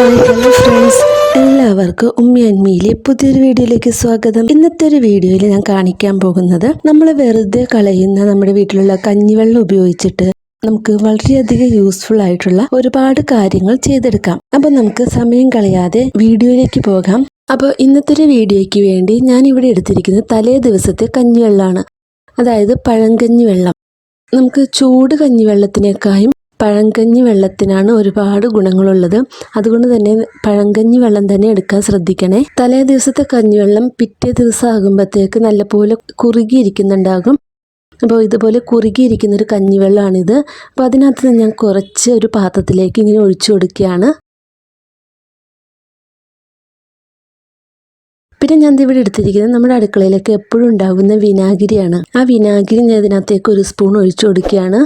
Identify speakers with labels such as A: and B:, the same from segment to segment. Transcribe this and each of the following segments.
A: Hello friends, എല്ലാവർക്കും ഉമ്മി അന്മിയിലെ പുതിയൊരു വീഡിയോയിലേക്ക് സ്വാഗതം. ഇന്നത്തെ ഒരു വീഡിയോയിൽ ഞാൻ കാണിക്കാൻ പോകുന്നത് നമ്മൾ വെറുതെ കളയുന്ന നമ്മുടെ വീട്ടിലുള്ള കഞ്ഞിവെള്ളം ഉപയോഗിച്ചിട്ട് നമുക്ക് വളരെയധികം യൂസ്ഫുൾ ആയിട്ടുള്ള ഒരുപാട് കാര്യങ്ങൾ ചെയ്തെടുക്കാം. അപ്പോൾ നമുക്ക് സമയം കളയാതെ വീഡിയോയിലേക്ക് പോകാം. അപ്പോൾ ഇന്നത്തെ ഒരു വീഡിയോയ്ക്ക് വേണ്ടി ഞാൻ ഇവിടെ എടുത്തിരിക്കുന്നത് തലേ ദിവസത്തെ കഞ്ഞിവെള്ളമാണ്, അതായത് പഴങ്കഞ്ഞി വെള്ളം. നമുക്ക് ചൂട് കഞ്ഞിവെള്ളത്തിനേക്കാളും പഴങ്കഞ്ഞി വെള്ളത്തിനാണ് ഒരുപാട് ഗുണങ്ങളുള്ളത്. അതുകൊണ്ട് തന്നെ പഴങ്കഞ്ഞി വെള്ളം തന്നെ എടുക്കാൻ ശ്രദ്ധിക്കണേ. തലേ ദിവസത്തെ കഞ്ഞിവെള്ളം പിറ്റേ ദിവസം ആകുമ്പോഴത്തേക്ക് നല്ലപോലെ കുറുകിയിരിക്കുന്നുണ്ടാകും. അപ്പോൾ ഇതുപോലെ കുറുകിയിരിക്കുന്നൊരു കഞ്ഞിവെള്ളമാണിത്. അപ്പോൾ അതിനകത്ത് ഞാൻ കുറച്ച് ഒരു പാത്രത്തിലേക്ക് ഇങ്ങനെ ഒഴിച്ചു കൊടുക്കുകയാണ്. പിന്നെ ഞാൻ ഇവിടെ എടുത്തിരിക്കുന്നത് നമ്മുടെ അടുക്കളയിലേക്ക് എപ്പോഴും ഉണ്ടാകുന്ന വിനാഗിരിയാണ്. ആ വിനാഗിരി ഞാൻ ഇതിനകത്തേക്ക് ഒരു സ്പൂൺ ഒഴിച്ചു കൊടുക്കുകയാണ്.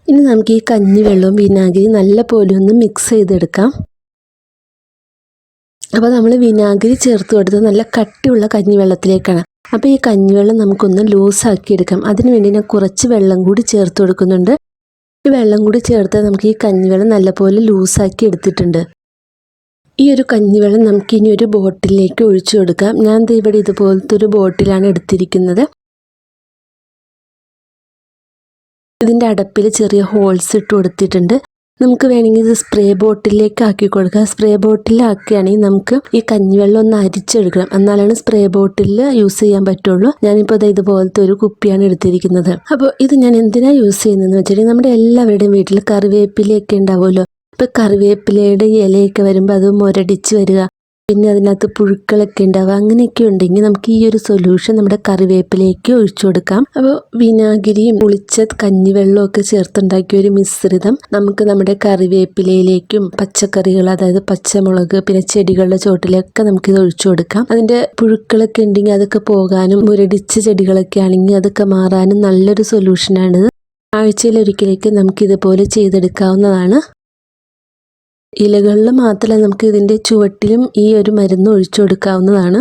A: ഇനി നമുക്ക് ഈ കഞ്ഞിവെള്ളവും വിനാഗിരി നല്ല പോലെ ഒന്ന് മിക്സ് ചെയ്തെടുക്കാം. അപ്പോൾ നമ്മൾ വിനാഗിരി ചേർത്ത് കൊടുത്ത് നല്ല കട്ടിയുള്ള കഞ്ഞിവെള്ളത്തിലേക്കാണ്. അപ്പോൾ ഈ കഞ്ഞിവെള്ളം നമുക്കൊന്ന് ലൂസാക്കി എടുക്കാം. അതിനുവേണ്ടി ഞാൻ കുറച്ച് വെള്ളം കൂടി ചേർത്ത് കൊടുക്കുന്നുണ്ട്. ഈ വെള്ളം കൂടി ചേർത്ത് നമുക്ക് ഈ കഞ്ഞിവെള്ളം നല്ലപോലെ ലൂസാക്കി എടുത്തിട്ടുണ്ട്. ഈ ഒരു കഞ്ഞിവെള്ളം നമുക്ക് ഇനി ഒരു ബോട്ടിലേക്ക് ഒഴിച്ചു കൊടുക്കാം. ഞാൻ ഇവിടെ ഇതുപോലത്തെ ഒരു ബോട്ടിലാണ് എടുത്തിരിക്കുന്നത്. ഇതിൻ്റെ അടപ്പിൽ ചെറിയ ഹോൾസ് ഇട്ട് കൊടുത്തിട്ടുണ്ട്. നമുക്ക് വേണമെങ്കിൽ ഇത് സ്പ്രേ ബോട്ടിലേക്ക് ആക്കി കൊടുക്കാം. സ്പ്രേ ബോട്ടിലാക്കുകയാണെങ്കിൽ നമുക്ക് ഈ കഞ്ഞിവെള്ളം ഒന്ന് അരിച്ചെടുക്കണം, എന്നാലാണ് സ്പ്രേ ബോട്ടിൽ യൂസ് ചെയ്യാൻ പറ്റുള്ളൂ. ഞാനിപ്പോൾ ഇതുപോലത്തെ ഒരു കുപ്പിയാണ് എടുത്തിരിക്കുന്നത്. അപ്പോൾ ഇത് ഞാൻ എന്തിനാണ് യൂസ് ചെയ്യുന്നതെന്ന് വെച്ചാൽ നമ്മുടെ എല്ലാവരുടെയും വീട്ടിൽ കറിവേപ്പിലയൊക്കെ ഉണ്ടാവുമല്ലോ. ഇപ്പോൾ കറിവേപ്പിലയുടെ ഇലയൊക്കെ വരുമ്പോൾ അത് മുരടിച്ച് വരിക, പിന്നെ അതിനകത്ത് പുഴുക്കളൊക്കെ ഉണ്ടാവുക, അങ്ങനെയൊക്കെ ഉണ്ടെങ്കിൽ നമുക്ക് ഈ ഒരു സൊല്യൂഷൻ നമ്മുടെ കറിവേപ്പിലേക്ക് ഒഴിച്ചു കൊടുക്കാം. അപ്പോൾ വിനാഗിരിയും പുളിച്ച കഞ്ഞിവെള്ളവും ഒക്കെ ചേർത്തുണ്ടാക്കിയ ഒരു മിശ്രിതം നമുക്ക് നമ്മുടെ കറിവേപ്പിലയിലേക്കും പച്ചക്കറികൾ, അതായത് പച്ചമുളക്, പിന്നെ ചെടികളുടെ ചോട്ടിലൊക്കെ നമുക്കിത് ഒഴിച്ചു കൊടുക്കാം. അതിൻ്റെ പുഴുക്കളൊക്കെ ഉണ്ടെങ്കിൽ അതൊക്കെ പോകാനും മുരടിച്ച ചെടികളൊക്കെ ആണെങ്കിൽ അതൊക്കെ മാറാനും നല്ലൊരു സൊല്യൂഷനാണിത്. ആഴ്ചയിലൊരിക്കലേക്ക് നമുക്കിതുപോലെ ചെയ്തെടുക്കാവുന്നതാണ്. ഇലകളിൽ മാത്രമല്ല, നമുക്ക് ഇതിൻ്റെ ചുവട്ടിലും ഈ ഒരു മരുന്ന് ഒഴിച്ചു കൊടുക്കാവുന്നതാണ്.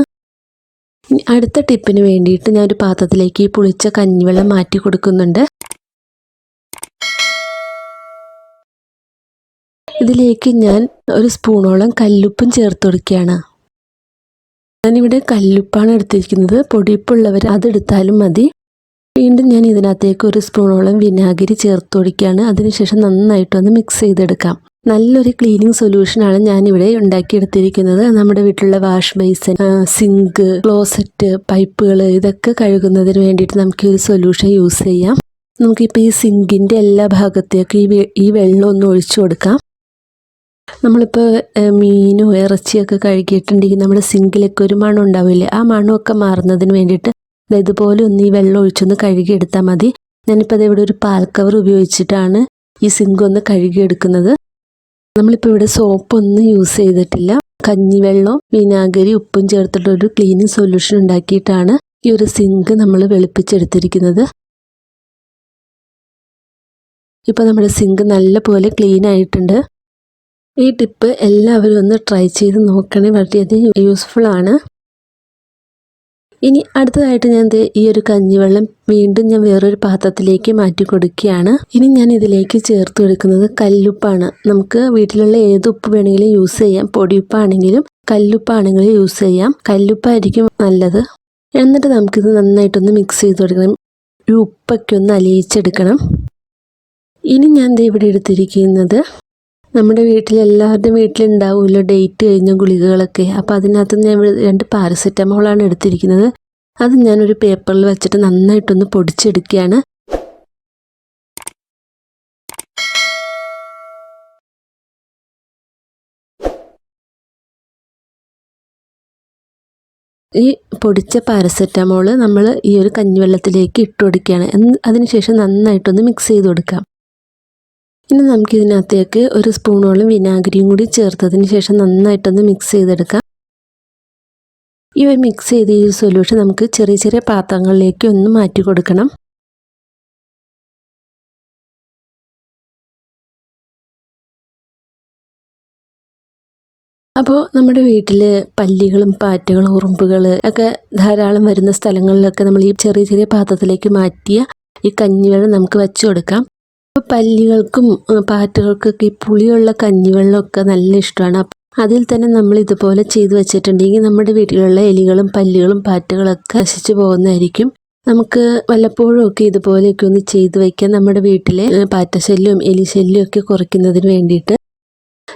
A: അടുത്ത ടിപ്പിന് വേണ്ടിയിട്ട് ഞാൻ ഒരു പാത്രത്തിലേക്ക് ഈ പുളിച്ച കഞ്ഞിവെള്ളം മാറ്റി കൊടുക്കുന്നുണ്ട്. ഇതിലേക്ക് ഞാൻ ഒരു സ്പൂണോളം കല്ലുപ്പും ചേർത്ത് കൊടുക്കുകയാണ്. ഞാനിവിടെ കല്ലുപ്പാണ് എടുത്തിരിക്കുന്നത്. പൊടിയുപ്പുള്ളവർ അതെടുത്താലും മതി. വീണ്ടും ഞാൻ ഇതിനകത്തേക്ക് ഒരു സ്പൂണോളം വിനാഗിരി ചേർത്ത് കൊടുക്കുകയാണ്. അതിനുശേഷം നന്നായിട്ടൊന്ന് മിക്സ് ചെയ്തെടുക്കാം. നല്ലൊരു ക്ലീനിങ് സൊല്യൂഷനാണ് ഞാനിവിടെ ഉണ്ടാക്കിയെടുത്തിരിക്കുന്നത്. നമ്മുടെ വീട്ടിലുള്ള വാഷ് ബേസിൻ, സിങ്ക്, ക്ലോസറ്റ്, പൈപ്പുകൾ ഇതൊക്കെ കഴുകുന്നതിന് വേണ്ടിയിട്ട് നമുക്ക് ഈ സൊല്യൂഷൻ യൂസ് ചെയ്യാം. നമുക്കിപ്പോൾ ഈ സിങ്കിൻ്റെ എല്ലാ ഭാഗത്തേക്കും ഈ വെള്ളം ഒന്ന് ഒഴിച്ചു കൊടുക്കാം. നമ്മളിപ്പോൾ മീനും ഇറച്ചിയൊക്കെ കഴുകിയിട്ടുണ്ടെങ്കിൽ നമ്മുടെ സിങ്കിലൊക്കെ ഒരു മണം ഉണ്ടാവില്ലേ, ആ മണമൊക്കെ മാറുന്നതിന് വേണ്ടിയിട്ട് ഇതുപോലെ ഒന്ന് ഈ വെള്ളം ഒഴിച്ചൊന്ന് കഴുകിയെടുത്താൽ മതി. ഞാനിപ്പോൾ ഇവിടെ ഒരു പാൽ കവർ ഉപയോഗിച്ചിട്ടാണ് ഈ സിങ്ക് ഒന്ന് കഴുകിയെടുക്കുന്നത്. നമ്മളിപ്പോൾ ഇവിടെ സോപ്പൊന്നും യൂസ് ചെയ്തിട്ടില്ല. കഞ്ഞിവെള്ളം, വിനാഗിരി, ഉപ്പും ചേർത്തിട്ടൊരു ക്ലീനിങ് സൊല്യൂഷൻ ഉണ്ടാക്കിയിട്ടാണ് ഈ ഒരു സിങ്ക് നമ്മൾ വെളുപ്പിച്ചെടുത്തിരിക്കുന്നത്. ഇപ്പോൾ നമ്മുടെ സിങ്ക് നല്ല പോലെ ക്ലീൻ ആയിട്ടുണ്ട്. ഈ ടിപ്പ് എല്ലാവരും ഒന്ന് ട്രൈ ചെയ്ത് നോക്കണേ, വളരെയധികം യൂസ്ഫുൾ ആണ്. ഇനി അടുത്തതായിട്ട് ഞാൻ ഈ ഒരു കഞ്ഞിവെള്ളം വീണ്ടും ഞാൻ വേറൊരു പാത്രത്തിലേക്ക് മാറ്റി കൊടുക്കുകയാണ്. ഇനി ഞാൻ ഇതിലേക്ക് ചേർത്ത് കൊടുക്കുന്നത് കല്ലുപ്പാണ്. നമുക്ക് വീട്ടിലുള്ള ഏത് ഉപ്പ് വേണമെങ്കിലും യൂസ് ചെയ്യാം. പൊടിയുപ്പാണെങ്കിലും കല്ലുപ്പാണെങ്കിലും യൂസ് ചെയ്യാം. കല്ലുപ്പായിരിക്കും നല്ലത്. എന്നിട്ട് നമുക്കിത് നന്നായിട്ടൊന്ന് മിക്സ് ചെയ്ത് കൊടുക്കണം. ഈ ഉപ്പൊക്കെ ഒന്ന് അലിയിച്ചെടുക്കണം. ഇനി ഞാൻ ഇവിടെ എടുത്തിരിക്കുന്നത് നമ്മുടെ എല്ലാവരുടെയും വീട്ടിലുണ്ടാവുമല്ലോ ഡേറ്റ് കഴിഞ്ഞ ഗുളികകളൊക്കെ. അപ്പോൾ അതിനകത്ത് ഞാൻ 2 പാരസെറ്റമോളാണ് എടുത്തിരിക്കുന്നത്. അത് ഞാനൊരു പേപ്പറിൽ വെച്ചിട്ട് നന്നായിട്ടൊന്ന് പൊടിച്ചെടുക്കുകയാണ്. ഈ പൊടിച്ച പാരസെറ്റമോൾ നമ്മൾ ഈ ഒരു കഞ്ഞിവെള്ളത്തിലേക്ക് ഇട്ട് കൊടുക്കുകയാണ്. അതിനുശേഷം നന്നായിട്ടൊന്ന് മിക്സ് ചെയ്ത് കൊടുക്കാം. ഇനി നമുക്കിതിനകത്തേക്ക് ഒരു സ്പൂണോളം വിനാഗിരിയും കൂടി ചേർത്തതിന് ശേഷം നന്നായിട്ടൊന്ന് മിക്സ് ചെയ്തെടുക്കാം. ഈ ഒരു മിക്സ് ചെയ്ത ഈ സൊല്യൂഷൻ നമുക്ക് ചെറിയ ചെറിയ പാത്രങ്ങളിലേക്ക് ഒന്ന് മാറ്റി കൊടുക്കണം. അപ്പോൾ നമ്മുടെ വീട്ടിൽ പല്ലികളും പാറ്റകളും ഉറുമ്പുകൾ ഒക്കെ ധാരാളം വരുന്ന സ്ഥലങ്ങളിലൊക്കെ നമ്മൾ ഈ ചെറിയ ചെറിയ പാത്രത്തിലേക്ക് മാറ്റിയ ഈ കഞ്ഞിവെള്ളം നമുക്ക് വെച്ച് കൊടുക്കാം. അപ്പോൾ പല്ലികൾക്കും പാറ്റകൾക്കൊക്കെ ഈ പുളിയുള്ള കഞ്ഞിവെള്ളമൊക്കെ നല്ല ഇഷ്ടമാണ്. അതിൽ തന്നെ നമ്മൾ ഇതുപോലെ ചെയ്തു വെച്ചിട്ടുണ്ടെങ്കിൽ നമ്മുടെ വീട്ടിലുള്ള എലികളും പല്ലികളും പാറ്റകളൊക്കെ നശിച്ചു പോകുന്നതായിരിക്കും. നമുക്ക് വല്ലപ്പോഴും ഒക്കെ ഇതുപോലെയൊക്കെ ഒന്ന് ചെയ്തു വയ്ക്കാം, നമ്മുടെ വീട്ടിലെ പാറ്റശല്യവും എലിശല്യവും ഒക്കെ കുറയ്ക്കുന്നതിന് വേണ്ടിയിട്ട്.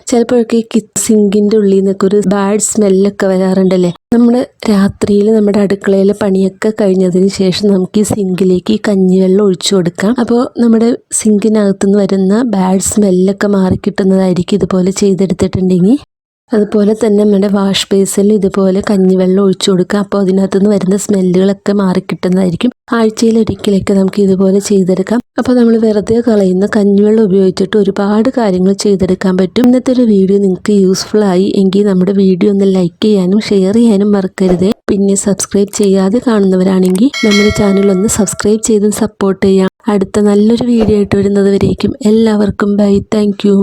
A: ചിലപ്പോഴൊക്കെ സിങ്കിൻ്റെ ഉള്ളിൽ നിന്നൊക്കെ ഒരു ബാഡ് സ്മെല്ലൊക്കെ വരാറുണ്ടല്ലേ. നമ്മുടെ രാത്രിയിൽ നമ്മുടെ അടുക്കളയിലെ പണിയൊക്കെ കഴിഞ്ഞതിന് ശേഷം നമുക്ക് ഈ സിങ്കിലേക്ക് ഈ കഞ്ഞിവെള്ളം ഒഴിച്ചു കൊടുക്കാം. അപ്പോൾ നമ്മുടെ സിങ്കിനകത്തുനിന്ന് വരുന്ന ബാഡ് സ്മെല്ലൊക്കെ മാറിക്കിട്ടുന്നതായിരിക്കും ഇതുപോലെ ചെയ്തെടുത്തിട്ടുണ്ടെങ്കിൽ. അതുപോലെ തന്നെ നമ്മുടെ വാഷ് ബേസിൽ ഇതുപോലെ കഞ്ഞിവെള്ളം ഒഴിച്ചു കൊടുക്കുക. അപ്പോൾ അതിനകത്തുനിന്ന് വരുന്ന സ്മെല്ലുകളൊക്കെ മാറിക്കിട്ടുന്നതായിരിക്കും. ആഴ്ചയിൽ ഒരിക്കലൊക്കെ നമുക്ക് ഇതുപോലെ ചെയ്തെടുക്കാം. അപ്പോൾ നമ്മൾ വെറുതെ കളയുന്ന കഞ്ഞിവെള്ളം ഉപയോഗിച്ചിട്ട് ഒരുപാട് കാര്യങ്ങൾ ചെയ്തെടുക്കാൻ പറ്റും. ഇന്നത്തെ ഒരു വീഡിയോ നിങ്ങൾക്ക് യൂസ്ഫുൾ ആയി എങ്കിൽ നമ്മുടെ വീഡിയോ ഒന്ന് ലൈക്ക് ചെയ്യാനും ഷെയർ ചെയ്യാനും മറക്കരുത്. പിന്നെ സബ്സ്ക്രൈബ് ചെയ്യാതെ കാണുന്നവരാണെങ്കിൽ നമ്മുടെ ചാനൽ ഒന്ന് സബ്സ്ക്രൈബ് ചെയ്ത് സപ്പോർട്ട് ചെയ്യാം. അടുത്ത നല്ലൊരു വീഡിയോ ആയിട്ട് വരുന്നത് വരേക്കും എല്ലാവർക്കും ബൈ. Thank you.